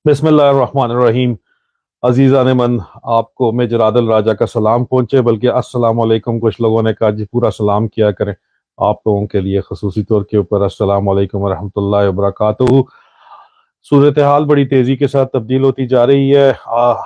बिस्मिल्लाहिर्रहमानिर्रहीम। अजीज़ान मन, आपको मेजर आदिल राजा का सलाम पहुंचे, बल्कि अस्सलाम वालेकुम कुछ लोगों ने कहा जी, पूरा सलाम किया करें। आप लोगों के लिए खसूसी तौर के ऊपर अस्सलाम वालेकुम रहमतुल्लाहि व बरकातुहू। सूरत हाल बड़ी तेजी के साथ तब्दील होती जा रही है।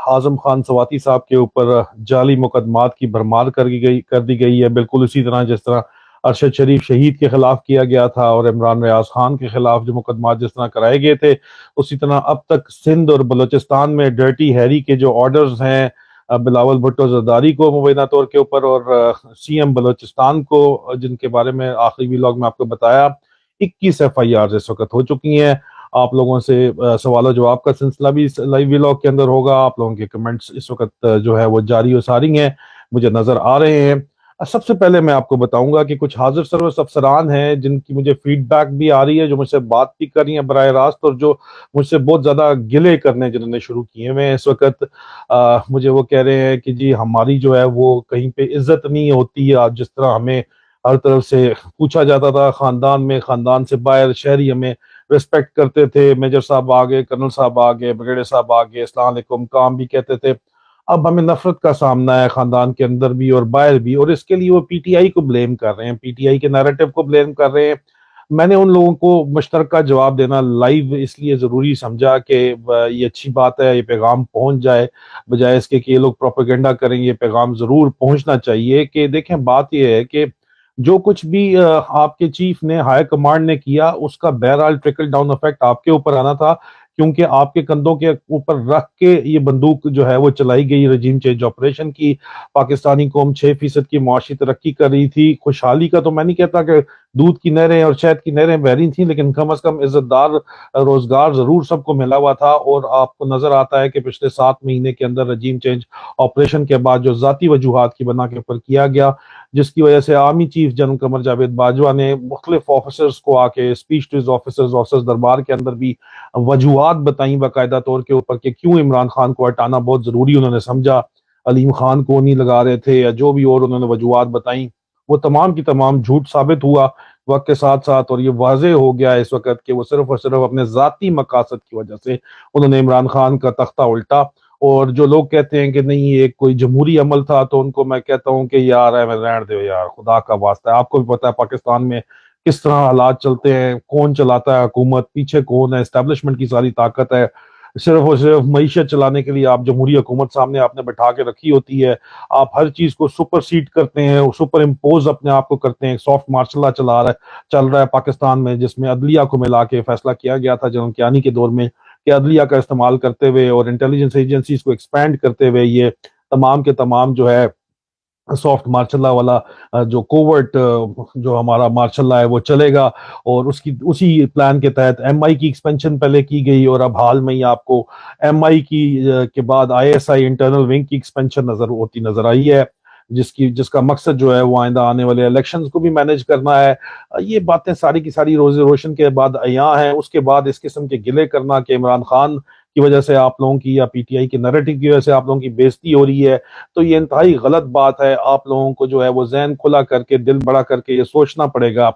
आजम खान सवाती साहब के ऊपर जाली मुकदमात की भरमार कर दी गई है, बिल्कुल उसी तरह जिस तरह अरशद शरीफ शहीद के खिलाफ किया गया था और इमरान रियाज खान के खिलाफ जो मुकदमात जिस तरह कराए गए थे, उसी तरह अब तक सिंध और बलूचिस्तान में डर्टी हैरी के जो ऑर्डर्स हैं, बिलावल भुट्टो जरदारी को मुबैना तौर के ऊपर और सीएम बलूचिस्तान को, जिनके बारे में आखिरी व्लॉग में आपको बताया, 21 FIR इस वक्त हो चुकी हैं। आप लोगों से सवाल जवाब का सिलसिला भी इस लाइव व्लॉग के अंदर होगा। आप लोगों के कमेंट्स इस वक्त जो है वो जारी और सारी हैं, मुझे नजर आ रहे हैं। सबसे पहले मैं आपको बताऊंगा कि कुछ हाजिर सर्वस अफसरान हैं जिनकी मुझे फीडबैक भी आ रही है, जो मुझसे बात भी कर रही है बराह रास्त, और जो मुझसे बहुत ज्यादा गिले करने जिन्होंने शुरू किए हुए हैं इस वक्त। मुझे वो कह रहे हैं कि जी, हमारी जो है वो कहीं पे इज्जत नहीं होती है। जिस तरह हमें हर तरफ से पूछा जाता था, खानदान में, खानदान से बाहर शहरी हमें रिस्पेक्ट करते थे। मेजर साहब आ गए, कर्नल साहब आ गए, ब्रिगेडियर साहब आ गए, अस्सलाम वालेकुम काम भी कहते थे। अब हमें नफरत का सामना है, खानदान के अंदर भी और बाहर भी, और इसके लिए वो पीटीआई को ब्लेम कर रहे हैं, पीटीआई के नैरेटिव को ब्लेम कर रहे हैं। मैंने उन लोगों को मुश्तरका जवाब देना लाइव इसलिए जरूरी समझा कि ये अच्छी बात है, ये पैगाम पहुंच जाए, बजाय इसके कि ये लोग प्रोपेगेंडा करें। ये पैगाम जरूर पहुंचना चाहिए कि देखें, बात यह है कि जो कुछ भी आपके चीफ ने, हाई कमांड ने किया, उसका बहरहाल ट्रिकल डाउन इफेक्ट आपके ऊपर आना था, क्योंकि आपके कंधों के ऊपर रख के ये बंदूक जो है वो चलाई गई रजीम चेंज ऑपरेशन की। पाकिस्तानी कौम 6% की मुआशी तरक्की कर रही थी। खुशहाली का तो मैं नहीं कहता कि दूध की नहरें और शहद की नहरें बह रही थी, लेकिन कम अज कम इज्जतदार रोजगार जरूर सबको मिला हुआ था। और आपको नजर आता है कि पिछले 7 महीने के अंदर रजीम चेंज ऑपरेशन के बाद जो जाती वजूहात की बना के ऊपर किया गया, जिसकी वजह से army chief general Qamar Javed Bajwa ने मुख्तलिफ ऑफिसर्स को आके स्पीच टू ऑफिसर्स दरबार के अंदर भी वजूहात बताई बाकायदा तौर के ऊपर कि क्यों इमरान खान को हटाना बहुत जरूरी उन्होंने समझा, अलीम खान को नहीं लगा रहे थे, या जो भी और उन्होंने वजूहात बताई, वो तमाम की तमाम झूठ साबित हुआ वक्त के साथ साथ। और ये वाजे हो गया इस वक्त कि वो सिर्फ और सिर्फ अपने जाती मकासद की वजह से उन्होंने इमरान खान का तख्ता उल्टा। और जो लोग कहते हैं कि नहीं ये कोई जमहूरी अमल था, तो उनको मैं कहता हूं कि यार है, मैं रहने दो यार, खुदा का वास्ता है। आपको भी पता है पाकिस्तान में किस तरह हालात चलते हैं, कौन चलाता है हुकूमत, पीछे कौन है, एस्टेब्लिशमेंट की सारी ताकत है। सिर्फ और सिर्फ मईशत चलाने के लिए आप जमहूरी हुकूमत सामने आपने बैठा के रखी होती है। आप हर चीज को सुपरसीड करते हैं, सुपर इम्पोज अपने आप को करते हैं। सॉफ्ट मार्शल लॉ चल रहा है पाकिस्तान में, जिसमें अदलिया को मिला के फैसला किया गया था जनरल कियानी के दौर में कि अदलिया का इस्तेमाल करते हुए और इंटेलिजेंस एजेंसीज को एक्सपैंड करते हुए ये तमाम के तमाम जो है सॉफ्ट मार्शल लॉ वाला जो कोवर्ट जो हमारा मार्शल लॉ है वो चलेगा। और उसकी उसी प्लान के तहत एमआई की एक्सपेंशन पहले की गई, और अब हाल में ही आपको एमआई की के बाद आईएसआई इंटरनल विंग की एक्सपेंशन नजर आई है, जिसका मकसद जो है वो आइंदा आने वाले इलेक्शंस को भी मैनेज करना है। ये बातें सारी की सारी रोज रोशन के बाद अयां हैं। उसके बाद इस किस्म के गिले करना कि इमरान खान की वजह से आप लोगों की, या पीटीआई के नैरेटिव की वजह से आप लोगों की बेइज्जती हो रही है, तो ये इंतहाई गलत बात है। आप लोगों को जो है वो जहन खुला करके, दिल बड़ा करके ये सोचना पड़ेगा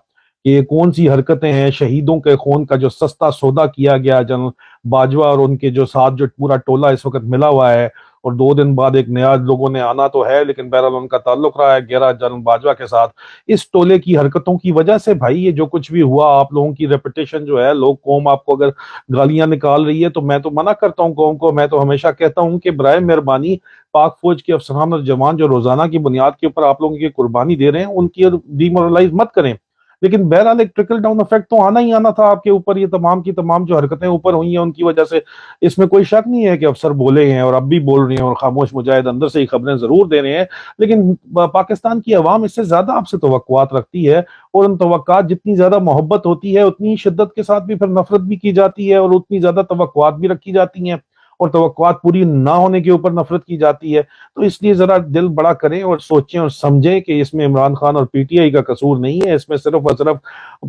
कि ये कौन सी हरकतें हैं। शहीदों के खून का जो सस्ता सौदा किया गया जनरल बाजवा और उनके जो साथ जो पूरा टोला इस वक्त मिला हुआ है, और 2 दिन बाद एक नया लोगों ने आना तो है, लेकिन बहरहाल उनका ताल्लुक रहा है गहरा जनरल बाजवा के साथ। इस टोले की हरकतों की वजह से भाई ये जो कुछ भी हुआ, आप लोगों की रेपुटेशन जो है, लोग कौम आपको अगर गालियां निकाल रही है, तो मैं तो मना करता हूँ कौम को। मैं तो हमेशा कहता हूँ कि बराए मेहरबानी पाक फौज के अफसरान और जवान जो रोजाना की बुनियाद के ऊपर आप लोगों की कुर्बानी दे रहे हैं, उनकी डिमोरलाइज मत करें। लेकिन बहरहाल एक ट्रिकल डाउन इफेक्ट तो आना ही आना था आपके ऊपर। ये तमाम की तमाम जो हरकतें ऊपर हुई हैं उनकी वजह से, इसमें कोई शक नहीं है कि अफसर बोले हैं और अब भी बोल रहे हैं, और खामोश मुजाहिद अंदर से ही खबरें जरूर दे रहे हैं। लेकिन पाकिस्तान की अवाम इससे ज्यादा आपसे तवक्कुआत रखती है, और उन तवक्कुआत जितनी ज्यादा मोहब्बत होती है, उतनी शिद्दत के साथ भी फिर नफरत भी की जाती है, और उतनी ज्यादा तवक्कुआत भी रखी जाती हैं, और तवक्कुआत पूरी ना होने के ऊपर नफरत की जाती है। तो इसलिए जरा दिल बड़ा करें और सोचें और समझें कि इसमें इमरान खान और पीटीआई का कसूर नहीं है, इसमें सिर्फ और सिर्फ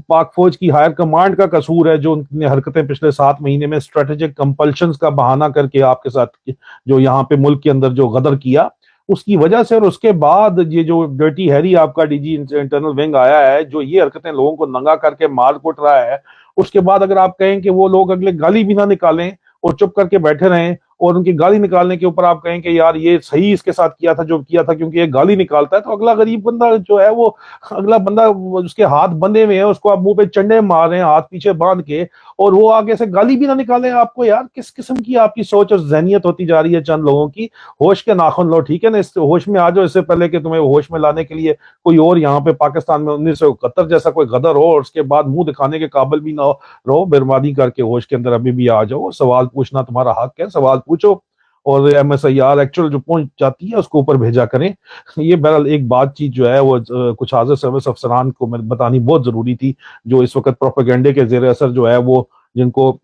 पाक फौज की हायर कमांड का कसूर है, जो उनकी हरकतें पिछले 7 महीने में स्ट्रेटेजिक कंपल्शंस का बहाना करके आपके साथ जो यहाँ पे मुल्क के अंदर जो गदर किया, उसकी वजह से। और उसके बाद ये जो डर्टी हैरी आपका डीजी इंटरनल विंग आया है, जो ये हरकतें लोगों को नंगा करके मार कुट रहा है, उसके बाद अगर आप कहें कि वो लोग अगले गाली भी ना निकालें, और चुप करके बैठे रहें और उनकी गाली निकालने के ऊपर आप कहें कि यार ये सही इसके साथ किया था जो किया था, क्योंकि ये गाली निकालता है, तो अगला गरीब बंदा जो है वो, अगला बंदा उसके हाथ बंधे हुए हैं, उसको आप मुंह पे चंडे मार रहे हैं हाथ पीछे बांध के, और वो आगे से गाली भी ना निकाले आपको। यार किस किस्म की आपकी सोच और जहनियत होती जा रही है चंद लोगों की। होश के नाखून लो, ठीक है ना, इस होश में आ जाओ, इससे पहले कि तुम्हें होश में लाने के लिए कोई और यहाँ पे पाकिस्तान में 1971 जैसा कोई गदर हो और उसके बाद मुंह दिखाने के काबिल भी ना हो, रहो। बर्बादी करके होश के अंदर अभी भी आ जाओ, सवाल पूछना तुम्हारा हक है, सवाल पूछो और MSIR एक्चुअल जो पहुंच जाती है उसको ऊपर भेजा करें। ये बहरहाल एक बात चीज जो है वो कुछ हाजिर सर्विस अफसरान को मैं बतानी बहुत जरूरी थी, जो इस वक्त प्रोपेगेंडे के जेर असर जो है वो, जिनको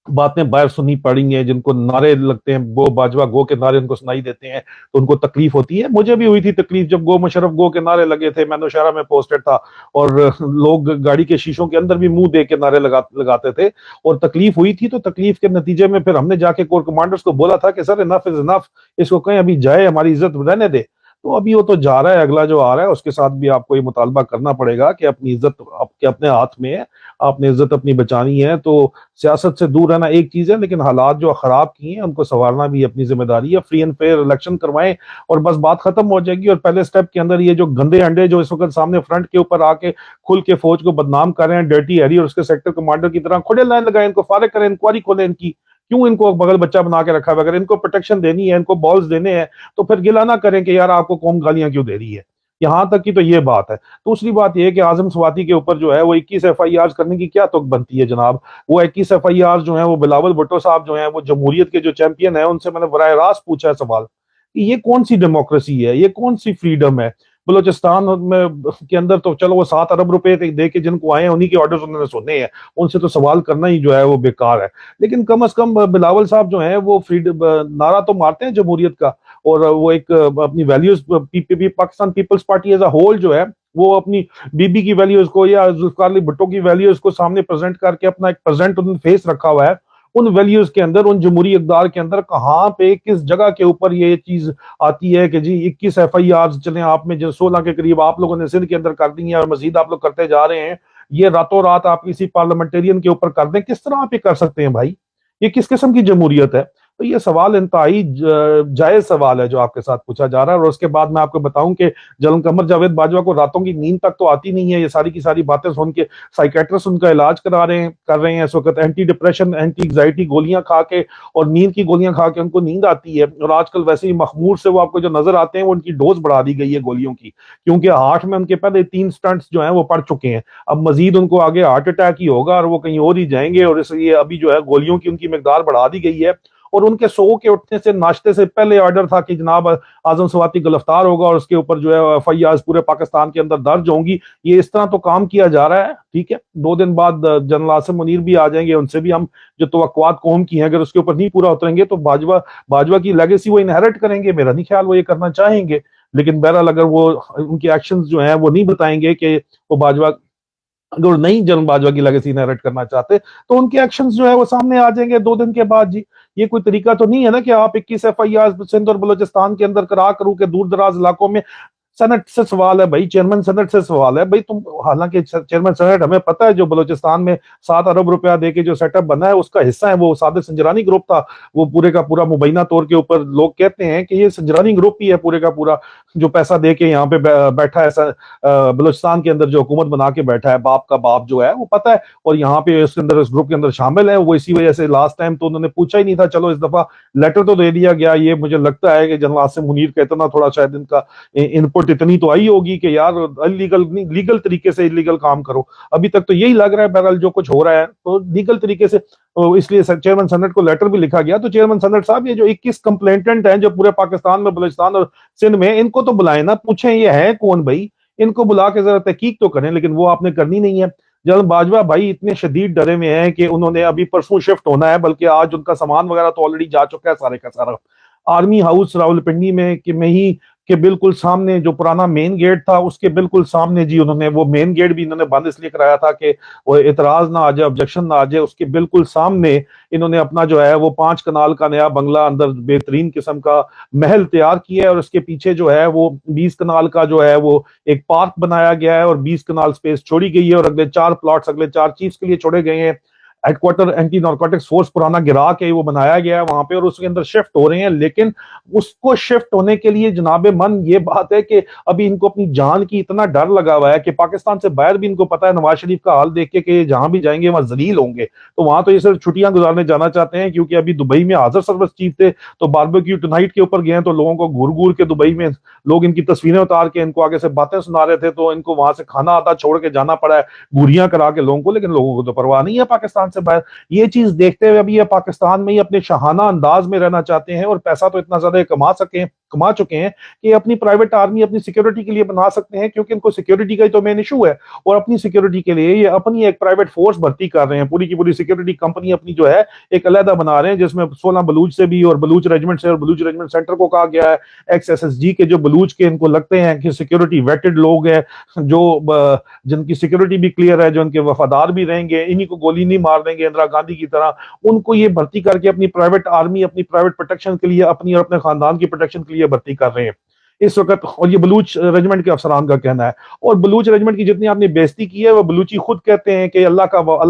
बातें बाहर सुननी पड़ी हैं, जिनको नारे लगते हैं, गो बाजवा गो के नारे उनको सुनाई देते हैं, तो उनको तकलीफ होती है। मुझे भी हुई थी तकलीफ जब गो मुशर्रफ गो के नारे लगे थे, मैं नौशहरा में पोस्टेड था और लोग गाड़ी के शीशों के अंदर भी मुंह दे के नारे लगाते थे और तकलीफ हुई थी। तो तकलीफ के नतीजे में फिर हमने जाके कोर कमांडर्स को बोला था कि सर इनफ इज इनफ, इसको कहीं अभी जाए, हमारी इज्जत रहने दे। तो अभी वो तो जा रहा है, अगला जो आ रहा है उसके साथ भी आपको ये मुतालबा करना पड़ेगा कि अपनी इज्जत आपके अपने हाथ में है, आपने इज्जत अपनी बचानी है। तो सियासत से दूर रहना एक चीज है, लेकिन हालात जो खराब किए हैं उनको संवारना भी अपनी जिम्मेदारी है। फ्री एंड फेयर इलेक्शन करवाएं और बस बात खत्म हो जाएगी। और पहले स्टेप के अंदर ये जो गंदे अंडे जो इस वक्त सामने फ्रंट के ऊपर आके खुल के फौज को बदनाम कर रहे हैं, डर्टी हैरी और उसके सेक्टर कमांडर की तरह, खुले लाइन लगाए, इनको फारिग करें, इंक्वायरी खोले इनकी, क्यों इनको बगल बच्चा बना के रखा है। अगर इनको प्रोटेक्शन देनी है, इनको बॉल्स देने हैं, तो फिर गिला ना करें कि यार आपको कौम गालियां क्यों दे रही है। यहां तक की तो ये बात है। दूसरी बात यह है कि आजम स्वाति के ऊपर जो है वो 21 FIR करने की क्या तुक बनती है जनाब। वो 21 FIR जो है वो बिलावल भुट्टो साहब जो है वो जमहूरियत के जो चैंपियन है, उनसे मैंने बराह रास्त पूछा है सवाल कि ये कौन सी डेमोक्रेसी है, ये कौन सी फ्रीडम है। बलोचिस्तान में के अंदर तो चलो वो 7 अरब रुपए दे के जिनको आए हैं उन्हीं के ऑर्डर्स उन्होंने सुने हैं, उनसे तो सवाल करना ही जो है वो बेकार है। लेकिन कम अज कम बिलावल साहब जो है वो फ्रीडम नारा तो मारते हैं जमहूरियत का, और वो एक अपनी values, Pakistan Peoples Party as a whole जो है वो अपनी बीबी की वैल्यूज को या जुल्फकार अली भुट्टो की वैल्यूज को सामने प्रेजेंट करके अपना एक प्रेजेंट उन्होंने फेस रखा हुआ है। उन वैल्यूज के अंदर, उन जमहूरी इक़दार के अंदर कहाँ पे किस जगह के ऊपर ये चीज आती है कि जी 21 FIR चले आप में, जो 16 के करीब आप लोगों ने सिंध के अंदर कर दी है और मजीद आप लोग करते जा रहे हैं, ये रातों रात आप किसी पार्लियामेंटेरियन के ऊपर कर दें, किस तरह आप ये कर सकते हैं भाई? ये किस किस्म की जमहूरियत है? तो ये सवाल इंतहाई जायज सवाल है जो आपके साथ पूछा जा रहा है। और उसके बाद मैं आपको बताऊं कि जलन कमर जावेद बाजवा को रातों की नींद तक तो आती नहीं है, ये सारी की सारी बातें सुन के साइकेट्रिस्ट उनका इलाज कर रहे हैं इस वक्त, एंटी डिप्रेशन एंटी एग्जाइटी गोलियां खा के और नींद की गोलियां खा के उनको नींद आती है। और आजकल वैसे ही मखमूर से वो आपको जो नजर आते हैं वो उनकी डोज बढ़ा दी गई है गोलियों की, क्योंकि हार्ट में उनके पहले 3 स्टंट्स जो है वो पड़ चुके हैं। अब मजीद उनको आगे हार्ट अटैक ही होगा और वो कहीं और ही जाएंगे, और इसलिए अभी जो है गोलियों की उनकी मिकदार बढ़ा दी गई है। और उनके सो के उठने से नाश्ते से पहले ऑर्डर था कि जनाब आजम स्वाति गिरफ्तार होगा और उसके ऊपर जो है FIR पूरे पाकिस्तान के अंदर दर्ज होंगी। ये इस तरह तो काम किया जा रहा है, ठीक है। 2 दिन बाद जनरल आसिम मुनीर भी आ जाएंगे, उनसे भी हम जो तवक्कुआत कौम की हैं अगर उसके ऊपर नहीं पूरा उतरेंगे तो बाजवा की लेगेसी वो इनहेरिट करेंगे। मेरा नहीं ख्याल वो ये करना चाहेंगे, लेकिन बहरहाल अगर वो उनके एक्शंस जो हैं वो नहीं बताएंगे कि वो बाजवा, अगर नहीं जनरल बाजवा की लेगेसी इनहेरिट करना चाहते तो उनके एक्शंस जो है वो सामने आ जाएंगे 2 दिन के बाद। जी ये कोई तरीका तो नहीं है ना कि आप 21 FIR सिंध और बलोचिस्तान के अंदर करा करूं के दूर दराज इलाकों में। सेनेट से सवाल है भाई, चेयरमैन सेनेट से सवाल है भाई। तुम हालांकि चेयरमैन सेनेट हमें पता है जो बलोचिस्तान में 7 अरब रुपया देके जो सेटअप बना है उसका हिस्सा है, वो सादिक संजरानी ग्रुप था। वो पूरे का पूरा मुबैना तौर के ऊपर लोग कहते हैं कि ये संजरानी ग्रुप ही है पूरे का पूरा, जो पैसा दे के यहाँ पे बैठा है बलोचिस्तान के अंदर, जो हुकूमत बना के बैठा है, बाप का बाप जो है वो पता है, और यहाँ पे इसके अंदर इस ग्रुप के अंदर शामिल है वो। इसी वजह से लास्ट टाइम तो उन्होंने पूछा ही नहीं था, चलो इस दफा लेटर तो दे दिया गया। ये मुझे लगता है कि जनरल आसिम मुनीर का इतना थोड़ा शायद इनका इनपुट इतनी तो आई होगी कि यार इलीगल नहीं, लीगल तरीके से इलीगल काम करो। अभी तक तो यही लग रहा है बहरहाल जो कुछ हो रहा है तो लीगल तरीके से, इसलिए चेयरमैन सेनेट को लेटर भी लिखा गया। तो चेयरमैन सेनेट साहब ये जो 21 कंप्लेंटेंट हैं जो पूरे पाकिस्तान में, बलूचिस्तान और सिंध में, इनको तो बुलाए ना, पूछें ये है कौन भाई, इनको बुला के जरा तहकीक तो करें, लेकिन वो आपने करनी नहीं है। जनरल बाजवा भाई इतने शदीद डरे में हैं कि उन्होंने अभी परसों शिफ्ट होना है, बल्कि आज उनका सामान वगैरह तो ऑलरेडी जा चुका है सारे का सारा। आर्मी हाउस रावलपिंडी में ही के बिल्कुल सामने जो पुराना मेन गेट था उसके बिल्कुल सामने जी उन्होंने वो मेन गेट भी इन्होंने बंद इसलिए कराया था कि वो इतराज ना आ जाए, ऑब्जेक्शन ना आ जाए। उसके बिल्कुल सामने इन्होंने अपना जो है वो 5 कनाल का नया बंगला, अंदर बेहतरीन किस्म का महल तैयार किया है, और उसके पीछे जो है वो 20 कनाल का जो है वो एक पार्क बनाया गया है और 20 कनाल स्पेस छोड़ी गई है, और अगले 4 प्लॉट्स अगले 4 चीफ्स के लिए छोड़े गए हैं। हेडक्वार्टर एंटी नारकोटिक्स फोर्स पुराना गिरा के वो बनाया गया है वहां पे, और उसके अंदर शिफ्ट हो रहे हैं। लेकिन उसको शिफ्ट होने के लिए जनाबे मन ये बात है कि अभी इनको अपनी जान की इतना डर लगा हुआ है कि पाकिस्तान से बाहर भी इनको पता है नवाज शरीफ का हाल देख के कि जहां भी जाएंगे वहां जलील होंगे। तो वहां तो ये सिर्फ छुट्टियां गुजारने जाना चाहते हैं, क्योंकि अभी दुबई में हाजिर सर्विस चीफ थे तो बारबेक्यू टुनाइट के ऊपर गए हैं, तो लोगों को घूर घूर के दुबई में लोग इनकी तस्वीरें उतार के इनको आगे से बातें सुना रहे थे, तो इनको वहां से खाना आता छोड़ के जाना पड़ा है घूरियां करा के लोगों को। लेकिन लोगों को तो परवाह नहीं है पाकिस्तान से बाहर। ये चीज देखते हुए अभी ये पाकिस्तान में ही अपने शाहाना अंदाज में रहना चाहते हैं, और पैसा तो इतना ज्यादा कमा चुके हैं कि अपनी प्राइवेट आर्मी अपनी सिक्योरिटी के लिए बना सकते हैं, क्योंकि इनको सिक्योरिटी का ही तो मेन इशू है। और अपनी सिक्योरिटी के लिए ये अपनी एक प्राइवेट फोर्स भर्ती कर रहे हैं, पूरी की पूरी सिक्योरिटी कंपनी अपनी जो है एक अलहदा बना रहे हैं, जिसमें 16 बलूच से भी और बलूच रेजिमेंट से और बलूच रेजिमेंट सेंटर को कहा गया है, एक्स SSG के जो बलूच के इनको लगते हैं कि सिक्योरिटी वेटेड लोग हैं, जो जिनकी सिक्योरिटी भी क्लियर है, जो उनके वफादार भी रहेंगे, इन्हीं को गोली नहीं मार देंगे इंदिरा गांधी की तरह, उनको ये भर्ती करके अपनी प्राइवेट आर्मी अपनी प्राइवेट प्रोटेक्शन के लिए अपनी और अपने खानदान की प्रोटेक्शन के लिए भर्ती कर रहे हैं इस वक्त। और ये बलूच रेजिमेंट के अफसरान का कहना है। और बलूच रेजिमेंट की जितनी आपने बेइज्जती की है, वो बलूची खुद कहते हैं कि अल्लाह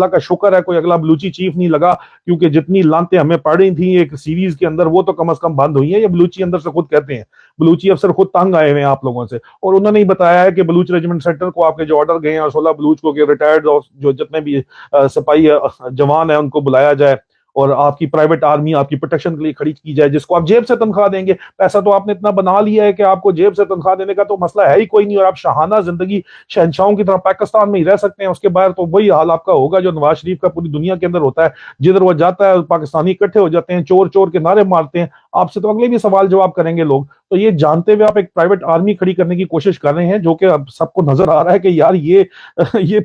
का शुक्र है कोई अगला बलूची चीफ नहीं लगा, क्योंकि जितनी लानतें हमें पड़ रही थी एक सीरीज के अंदर वो तो कम से कम बंद हुई है। ये बलूची अंदर से खुद कहते हैं, बलूची अफसर खुद तंग आए हुए हैं आप लोगों से। और उन्होंने ही बताया है कि बलूच रेजिमेंट सेंटर को आपके जो ऑर्डर गए हैं और 16 बलूच को रिटायर्ड जो जितने भी सिपाही जवान है उनको बुलाया जाए और आपकी प्राइवेट आर्मी आपकी प्रोटेक्शन के लिए खड़ी की जाए, जिसको आप जेब से तनख्वाह देंगे। पैसा तो आपने इतना बना लिया है कि आपको जेब से तनख्वाह देने का तो मसला है ही कोई नहीं, और आप शाहाना जिंदगी शहंशाहों की तरह पाकिस्तान में ही रह सकते हैं। उसके बाहर तो वही हाल आपका होगा जो नवाज शरीफ का पूरी दुनिया के अंदर होता है, जिधर वो जाता है पाकिस्तानी इकट्ठे हो जाते हैं, चोर चोर के नारे मारते हैं। आपसे तो अगले भी सवाल जवाब करेंगे लोग। तो ये जानते हुए आप एक प्राइवेट आर्मी खड़ी करने की कोशिश कर रहे हैं, जो कि अब सबको नजर आ रहा है कि यार ये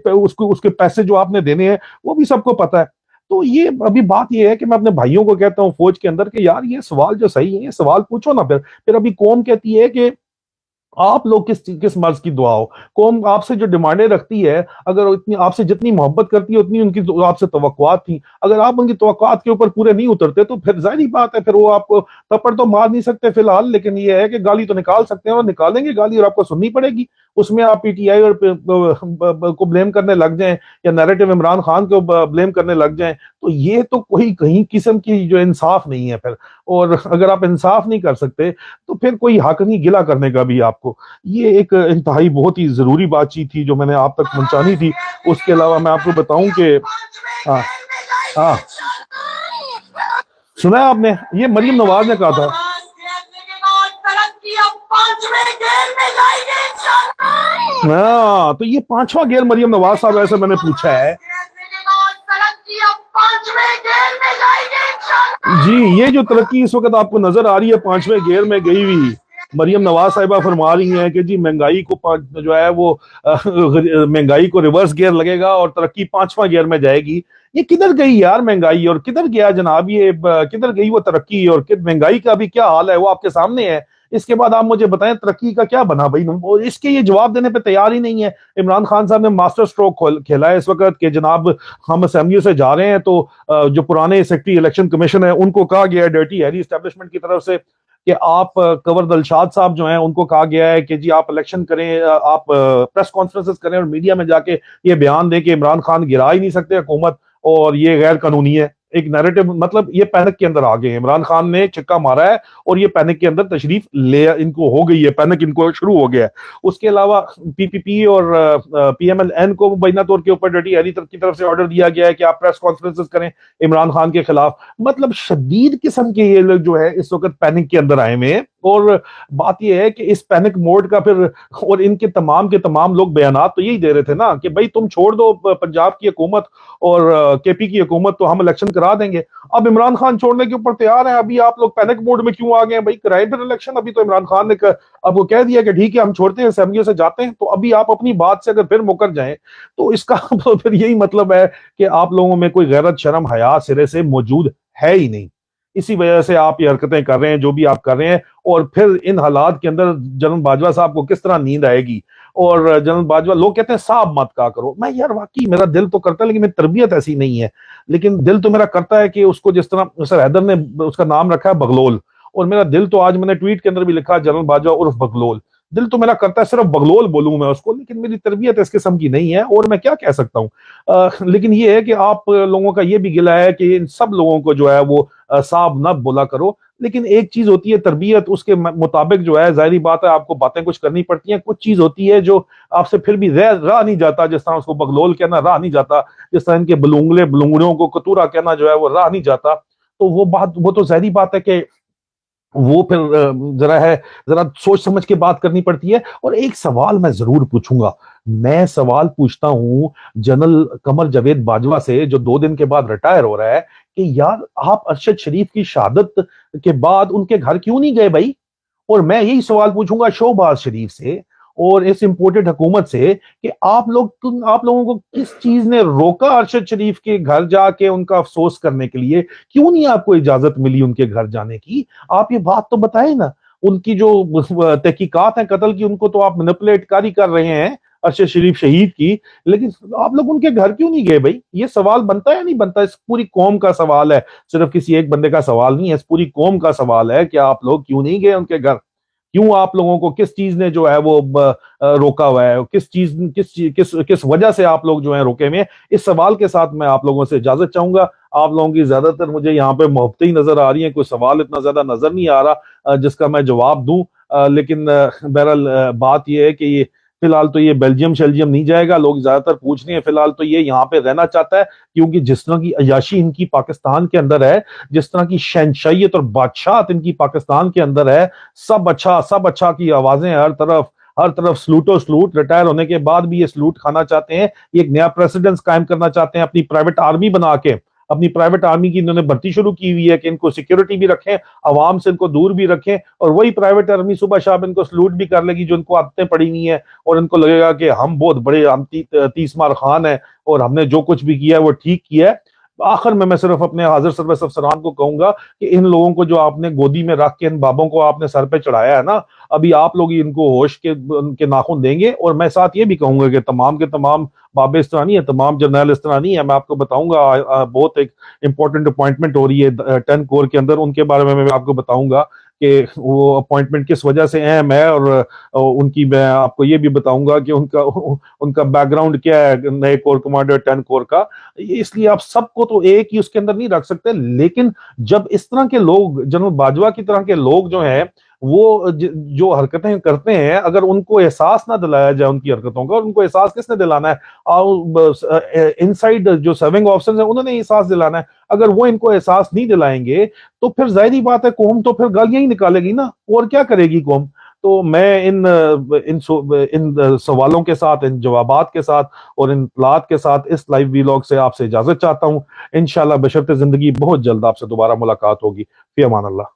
उसके पैसे जो आपने देने हैं वो भी सबको पता है। तो ये अभी बात ये है कि मैं अपने भाइयों को कहता हूँ फौज के अंदर कि यार ये सवाल जो सही है ये सवाल पूछो ना। फिर अभी कौम कहती है कि आप लोग किस किस मर्ज की दुआ हो। कौम आपसे जो डिमांडें रखती है, अगर इतनी आपसे जितनी मोहब्बत करती है उतनी उनकी आपसे तवक्कुआत थी, अगर आप उनकी तवक्कुआत के ऊपर पूरे नहीं उतरते तो फिर जाहिर बात है फिर वो आपको थप्पड़ तो मार नहीं सकते फिलहाल, लेकिन ये है कि गाली तो निकाल सकते हैं और निकालेंगे गाली और आपको सुननी पड़ेगी। उसमें आप PTI और को ब्लेम करने लग जाएं या नैरेटिव इमरान खान को ब्लेम करने लग जाएं, तो ये तो कोई कहीं किस्म की जो इंसाफ नहीं है फिर। और अगर आप इंसाफ नहीं कर सकते तो फिर कोई हक नहीं गिला करने का भी आपको। ये एक इंतहाई बहुत ही जरूरी बातचीत थी जो मैंने आप तक पहुंचानी थी। उसके अलावा मैं आपको बताऊं कि हाँ हाँ सुना है आपने, ये मरियम नवाज ने कहा था। हाँ तो ये 5वां गेयर मरियम नवाज साहब ऐसे मैंने पूछा है जी। ये जो तरक्की इस वक्त आपको नजर आ रही है 5वें गेयर में गई हुई, मरियम नवाज साहिबा फरमा रही हैं कि जी महंगाई को जो है वो महंगाई को रिवर्स गियर लगेगा और तरक्की 5वां गियर में जाएगी। ये किधर गई यार महंगाई, और किधर गया जनाब ये किधर गई वो तरक्की, और महंगाई का भी क्या हाल है वो आपके सामने है। इसके बाद आप मुझे बताएं तरक्की का क्या बना भाई, और इसके ये जवाब देने पे तैयार ही नहीं है। इमरान खान साहब ने मास्टर स्ट्रोक खेला है इस वक्त कि जनाब हम असेंबली से जा रहे हैं तो जो पुराने सेक्रेटरी इलेक्शन कमीशन है उनको कहा गया है डर्टी हैरी एस्टेब्लिशमेंट की तरफ से कि आप कंवर दिलशाद साहब जो हैं उनको कहा गया है कि जी आप इलेक्शन करें, आप प्रेस कॉन्फ्रेंसेस करें और मीडिया में जाके ये बयान दें कि इमरान खान गिरा ही नहीं सकते हुकूमत और ये गैर कानूनी है। एक नैरेटिव मतलब ये पैनिक के अंदर आ गए, इमरान खान ने छिक्का मारा है और ये पैनिक के अंदर तशरीफ ले इनको हो गई है, पैनिक इनको शुरू हो गया है। उसके अलावा PPP और PMLN को बैना तौर के ऊपर डर्टी हैरी की तरफ से ऑर्डर दिया गया है कि आप प्रेस कॉन्फ्रेंसेस करें इमरान खान के खिलाफ। मतलब शदीद किस्म के ये लोग जो है इस वक्त पैनिक के अंदर आए हुए हैं। और बात यह है कि इस पैनिक मोड का फिर और इनके तमाम के तमाम लोग बयानात तो यही दे रहे थे ना कि भाई तुम छोड़ दो पंजाब की हुकूमत और KP की हुकूमत तो हम इलेक्शन करा देंगे। अब इमरान खान छोड़ने के ऊपर तैयार हैं, अभी आप लोग पैनिक मोड में क्यों आ गए हैं भाई, कराए फिर इलेक्शन। अभी तो इमरान खान ने अब वो कह दिया कि ठीक है हम छोड़ते हैं असेंबली से जाते हैं, तो अभी आप अपनी बात से अगर फिर मुकर जाएं तो इसका तो फिर यही मतलब है कि आप लोगों में कोई गैरत शर्म हया सिरे से मौजूद है ही नहीं। इसी वजह से आप ये हरकतें कर रहे हैं जो भी आप कर रहे हैं। और फिर इन हालात के अंदर जनरल बाजवा साहब को किस तरह नींद आएगी। और जनरल बाजवा लोग कहते हैं साहब मत कहा करो, मैं यार वाकई मेरा दिल तो करता है लेकिन मेरी तरबियत ऐसी नहीं है, लेकिन दिल तो मेरा करता है कि उसको जिस तरह सर हैदर ने उसका नाम रखा है बगलोल, और मेरा दिल तो आज मैंने ट्वीट के अंदर भी लिखा जनरल बाजवा उर्फ बगलोल। दिल तो मेरा करता है सिर्फ बगलोल बोलूं मैं उसको, लेकिन मेरी तरबियत इस किस्म की नहीं है और मैं क्या कह सकता हूँ। लेकिन ये है कि आप लोगों का ये भी गिला है कि इन सब लोगों को जो है वो साहब न बोला करो। लेकिन एक चीज होती है तरबियत, उसके मुताबिक जो है जाहिर बात है आपको बातें कुछ करनी पड़ती हैं। कुछ चीज होती है जो आपसे फिर भी रहा नहीं जाता, जिस तरह उसको बगलोल कहना रहा नहीं जाता, जिस तरह इनके बलूंगले बलूंगड़ियों को कतूरा कहना जो है वो रहा नहीं जाता। तो वो तो जाहिर बात है कि वो फिर जरा सोच समझ के बात करनी पड़ती है। और एक सवाल मैं जरूर पूछूंगा, मैं सवाल पूछता हूं जनरल कमर जावेद बाजवा से, जो 2 दिन के बाद रिटायर हो रहा है, कि यार आप अरशद शरीफ की शहादत के बाद उनके घर क्यों नहीं गए भाई? और मैं यही सवाल पूछूंगा शोहबाज शरीफ से और इस इंपोर्टेड हुकूमत से कि आप लोगों को किस चीज ने रोका अरशद शरीफ के घर जाके उनका अफसोस करने के लिए? क्यों नहीं आपको इजाजत मिली उनके घर जाने की? आप ये बात तो बताएं ना। उनकी जो तहकीकात है कत्ल की, उनको तो आप मैनिपुलेट कारी कर रहे हैं अरशद शरीफ शहीद की, लेकिन आप लोग उनके घर क्यों नहीं गए भाई? ये सवाल बनता है या नहीं बनता? इस पूरी कौम का सवाल है, सिर्फ किसी एक बंदे का सवाल नहीं है, इस पूरी कौम का सवाल है कि आप लोग क्यों नहीं गए उनके घर? क्यों आप लोगों को किस चीज ने जो है वो रोका हुआ है? किस वजह से आप लोग जो है रोके हुए हैं? इस सवाल के साथ मैं आप लोगों से इजाजत चाहूंगा। आप लोगों की ज्यादातर मुझे यहाँ पे मोहब्बतें ही नजर आ रही हैं, कोई सवाल इतना ज्यादा नजर नहीं आ रहा जिसका मैं जवाब दूं। लेकिन बहरहाल बात यह है कि ये फिलहाल तो ये बेल्जियम शेल्जियम नहीं जाएगा। लोग ज्यादातर पूछ रहे हैं, फिलहाल तो ये यहाँ पे रहना चाहता है, क्योंकि जिस तरह की अयाशी इनकी पाकिस्तान के अंदर है, जिस तरह की शहनशाहियत और बादशाहत इनकी पाकिस्तान के अंदर है, सब अच्छा की आवाजें हर तरफ सलूटो सलूट। रिटायर होने के बाद भी ये सलूट खाना चाहते हैं, ये एक नया प्रेसिडेंस कायम करना चाहते हैं, अपनी प्राइवेट आर्मी बना के। अपनी प्राइवेट आर्मी की इन्होंने भर्ती शुरू की हुई है कि इनको सिक्योरिटी भी रखें, अवाम से इनको दूर भी रखें, और वही प्राइवेट आर्मी सुबह शाम इनको सलूट भी कर लेगी जो इनको आदतें पड़ी हुई हैं, और इनको लगेगा कि हम बहुत बड़े, हम 30 मार खान है और हमने जो कुछ भी किया है वो ठीक किया है। आखिर में मैं सिर्फ अपने हाजिर सर्विस अफसरान को कहूंगा कि इन लोगों को जो आपने गोदी में रख के इन बाबों को आपने सर पे चढ़ाया है ना, अभी आप लोग ही इनको होश के उनके नाखून देंगे। और मैं साथ ये भी कहूंगा कि तमाम के तमाम बाबे इस तरह नहीं है, तमाम जर्नल इस तरह नहीं है। मैं आपको बताऊंगा बहुत एक इंपॉर्टेंट अपॉइंटमेंट हो रही है 10 कोर के अंदर, उनके बारे में मैं आपको बताऊंगा कि वो अपॉइंटमेंट किस वजह से अहम है। और उनकी मैं आपको ये भी बताऊंगा कि उनका उनका बैकग्राउंड क्या है, नए कोर कमांडर 10 कोर का। इसलिए आप सबको तो एक ही उसके अंदर नहीं रख सकते, लेकिन जब इस तरह के लोग, जनरल बाजवा की तरह के लोग जो हैं, वो जो हरकतें करते हैं, अगर उनको एहसास ना दिलाया जाए उनकी हरकतों का, और उनको एहसास किसने दिलाना है? इनसाइड जो सर्विंग ऑफिसर्स हैं उन्होंने एहसास दिलाना है। अगर वो इनको एहसास नहीं दिलाएंगे तो फिर जाहिर बात है कौम तो फिर गालियां ही निकालेगी ना, और क्या करेगी कौम? तो मैं इन सवालों के साथ, इन जवाबात के साथ और इन इत्तलात के साथ इस लाइव वीलॉग से आपसे इजाजत चाहता हूं। इंशाल्लाह बशर्ते जिंदगी बहुत जल्द आपसे दोबारा मुलाकात होगी। फी अमान अल्लाह।